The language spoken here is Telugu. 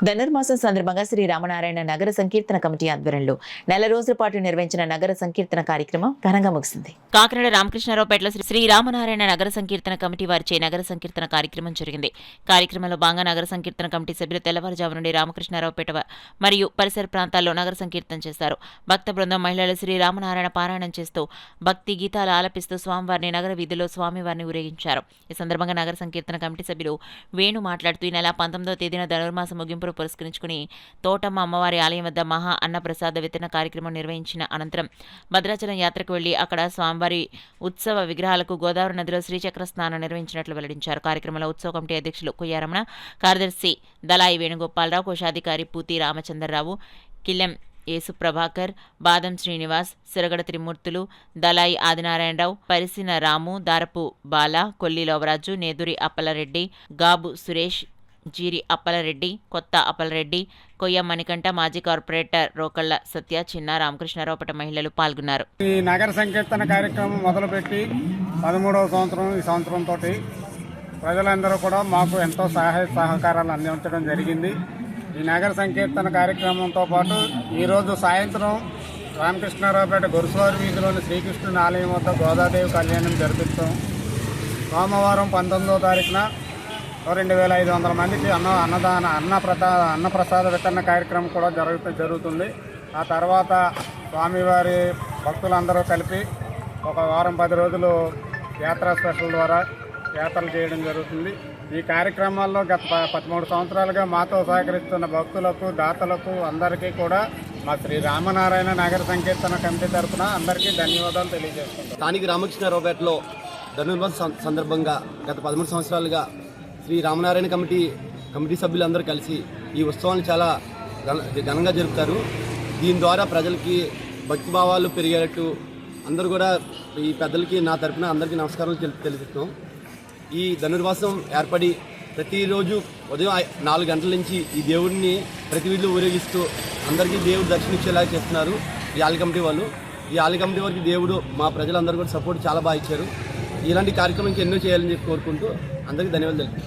ధనుర్మాసం సందర్భంగా శ్రీ రామనారాయణ నగర సంకీర్తన కమిటీ ఆధ్వర్యంలో నెల రోజుల పాటు నిర్వహించిన నగర సంకీర్తన కార్యక్రమం ఘనంగా ముగిసింది. కాకినాడ రామకృష్ణారావుపేటలో శ్రీ రామనారాయణ నగర సంకీర్తన కమిటీ వారిచే నగర సంకీర్తన కార్యక్రమం జరిగింది. కార్యక్రమంలో భాగంగా నగర సంకీర్తన కమిటీ సభ్యులు తెల్లవారుజాము నుండి రామకృష్ణారావుపేట మరియు పరిసర ప్రాంతాల్లో నగర సంకీర్తన చేశారు. భక్త బృందం మహిళలు శ్రీ రామనారాయణ పారాయణం చేస్తూ భక్తి గీతాలు ఆలపిస్తూ స్వామివారిని నగర వీధిలో స్వామివారిని ఊరేగించారు. ఈ సందర్భంగా నగర సంకీర్తన కమిటీ సభ్యులు వేణు మాట్లాడుతూ ఈ నెల 19వ తేదీన ధనుర్మాసం ముగింపు పురస్కరించుకుని తోటమ్మ అమ్మవారి ఆలయం వద్ద మహా అన్న ప్రసాద వితరణ కార్యక్రమం నిర్వహించిన అనంతరం భద్రాచలం యాత్రకు వెళ్లి అక్కడ స్వామివారి ఉత్సవ విగ్రహాలకు గోదావరి నదిలో శ్రీచక్ర స్నానం నిర్వహించినట్లు వెల్లడించారు. కార్యక్రమంలో ఉత్సవ కమిటీ అధ్యక్షులు కొయ్యారమణ, కార్యదర్శి దళాయి వేణుగోపాలరావు, కోశాధికారి పూతి రామచంద్రరావు, కిల్లెం యేసు ప్రభాకర్, బాదం శ్రీనివాస్, సిరగడ త్రిమూర్తులు, దళాయి ఆదినారాయణరావు, పరిసిన రాము, దారపు బాల, కొల్లి లోవరాజు, నేదురి అప్పలరెడ్డి, గాబు సురేష్, జీరి అప్పలరెడ్డి, కొత్త అప్పలరెడ్డి, కొయ్య మణికంఠ, మాజీ కార్పొరేటర్ రోకళ్ల సత్య, చిన్న రామకృష్ణారావుపేట మహిళలు పాల్గొన్నారు. ఈ నగర సంకీర్తన కార్యక్రమం మొదలుపెట్టి 13వ సంవత్సరం ఈ సంవత్సరంతో ప్రజలందరూ కూడా మాకు ఎంతో సహాయ సహకారాలు అందించడం జరిగింది. ఈ నగర సంకీర్తన కార్యక్రమంతో పాటు ఈరోజు సాయంత్రం రామకృష్ణారావుపేట గురుస్వామి వీధిలోని శ్రీకృష్ణుని ఆలయం వద్ద గోదాదేవి కళ్యాణం జరిపిస్తాం. సోమవారం 19వ తారీఖున 2500 మందికి అన్నప్రసాద వితరణ కార్యక్రమం కూడా జరుగుతుంది. ఆ తర్వాత స్వామివారి భక్తులందరూ కలిపి ఒక వారం 10 రోజులు యాత్రా స్పెషల్ ద్వారా యాత్రలు చేయడం జరుగుతుంది. ఈ కార్యక్రమాల్లో గత 13 సంవత్సరాలుగా మాతో సహకరిస్తున్న భక్తులకు, దాతలకు అందరికీ కూడా మా శ్రీ రామనారాయణ నగర సంకీర్తన కమిటీ తరఫున అందరికీ ధన్యవాదాలు తెలియజేస్తున్నాం. స్థానిక రామకృష్ణారావుపేటలో ధనుర్మాసం సందర్భంగా గత 13 సంవత్సరాలుగా శ్రీ రామనారాయణ కమిటీ సభ్యులందరూ కలిసి ఈ ఉత్సవాన్ని చాలా ఘనంగా జరుపుతారు. దీని ద్వారా ప్రజలకి భక్తిభావాలు పెరిగేటట్టు అందరూ కూడా ఈ పెద్దలకి నా తరఫున అందరికీ నమస్కారాలు తెలుపుతున్నాం. ఈ ధనుర్మాసం ఏర్పడి ప్రతిరోజు ఉదయం 4 గంటల నుంచి ఈ దేవుడిని ప్రతి వీధిలో ఊరేగిస్తూ అందరికీ దేవుడు దర్శనించేలా చేస్తున్నారు ఈ ఆలయ కమిటీ వాళ్ళు. ఈ ఆలయ కమిటీ వారికి దేవుడు మా ప్రజలందరూ కూడా సపోర్ట్ చాలా బాగా ఇచ్చారు. ఇలాంటి కార్యక్రమం ఎన్నో చేయాలని చెప్పి కోరుకుంటూ అందరికీ ధన్యవాదాలు తెలుపుతున్నాను.